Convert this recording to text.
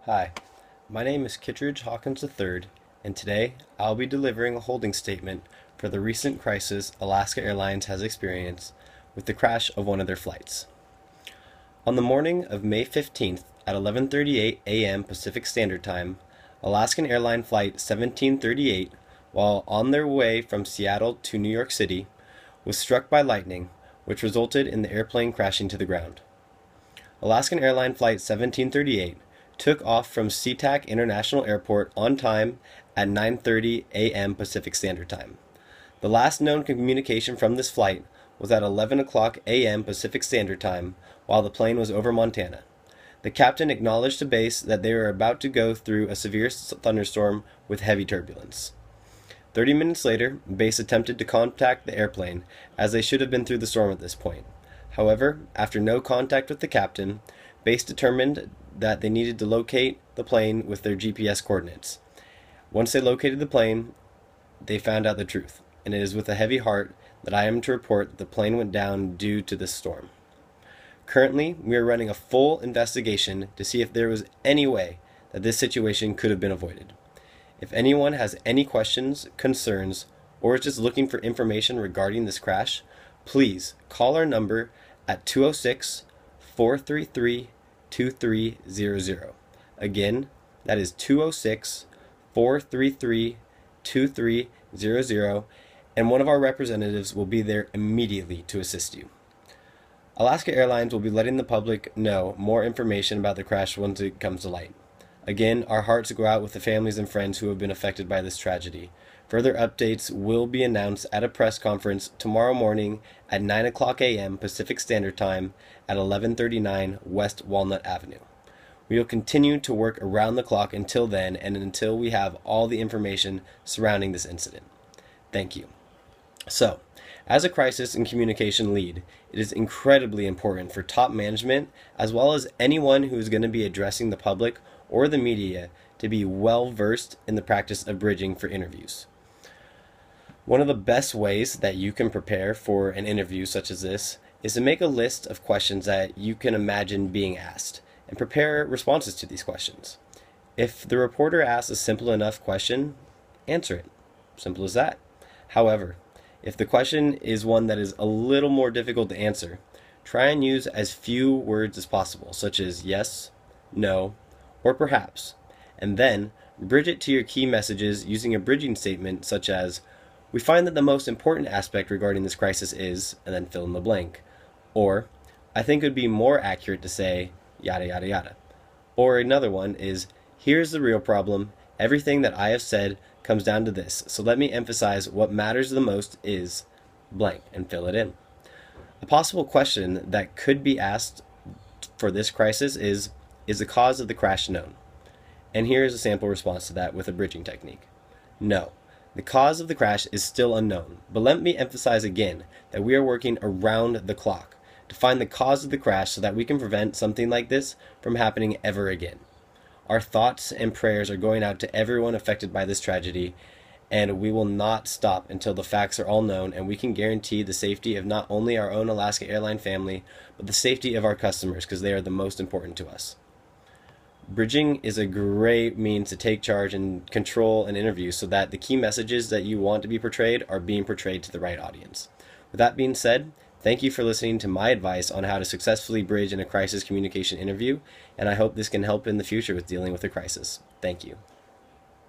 Hi, my name is Kittredge Hawkins III, and today I'll be delivering a holding statement for the recent crisis Alaska Airlines has experienced with the crash of one of their flights. On the morning of May 15th at 11:38 a.m. Pacific Standard Time, Alaskan Airline Flight 1738, while on their way from Seattle to New York City, was struck by lightning, which resulted in the airplane crashing to the ground. Alaskan Airline Flight 1738 took off from SeaTac International Airport on time at 9:30 a.m. Pacific Standard Time. The last known communication from this flight was at 11 o'clock a.m. Pacific Standard Time while the plane was over Montana. The captain acknowledged to base that they were about to go through a severe thunderstorm with heavy turbulence. 30 minutes later, base attempted to contact the airplane, as they should have been through the storm at this point. However, after no contact with the captain, base determined that they needed to locate the plane with their GPS coordinates. Once they located the plane, they found out the truth, and it is with a heavy heart that I am to report that the plane went down due to this storm. Currently, we are running a full investigation to see if there was any way that this situation could have been avoided. If anyone has any questions, concerns, or is just looking for information regarding this crash, please call our number at 206-433-2300. Again, that is 206-433-2300, and one of our representatives will be there immediately to assist you. Alaska Airlines will be letting the public know more information about the crash once it comes to light. Again, our hearts go out with the families and friends who have been affected by this tragedy. Further updates will be announced at a press conference tomorrow morning at 9 o'clock a.m. Pacific Standard Time at 1139 West Walnut Avenue. We will continue to work around the clock until then and until we have all the information surrounding this incident. Thank you. So, as a crisis and communication lead, it is incredibly important for top management, as well as anyone who is going to be addressing the public or the media, to be well versed in the practice of bridging for interviews. One of the best ways that you can prepare for an interview such as this is to make a list of questions that you can imagine being asked and prepare responses to these questions. If the reporter asks a simple enough question, answer it. Simple as that. However, if the question is one that is a little more difficult to answer, try and use as few words as possible, such as yes, no, or perhaps, and then bridge it to your key messages using a bridging statement such as, "We find that the most important aspect regarding this crisis is," and then fill in the blank. Or, "I think it would be more accurate to say, yada yada yada." Or another one is, "Here's the real problem. Everything that I have said comes down to this, so let me emphasize what matters the most is blank," and fill it in. A possible question that could be asked for this crisis is the cause of the crash known? And here is a sample response to that with a bridging technique. No, the cause of the crash is still unknown, but let me emphasize again that we are working around the clock to find the cause of the crash so that we can prevent something like this from happening ever again. Our thoughts and prayers are going out to everyone affected by this tragedy, and we will not stop until the facts are all known and we can guarantee the safety of not only our own Alaska Airline family, but the safety of our customers, because they are the most important to us. Bridging is a great means to take charge and control an interview so that the key messages that you want to be portrayed are being portrayed to the right audience. With that being said, thank you for listening to my advice on how to successfully bridge in a crisis communication interview, and I hope this can help in the future with dealing with a crisis. Thank you.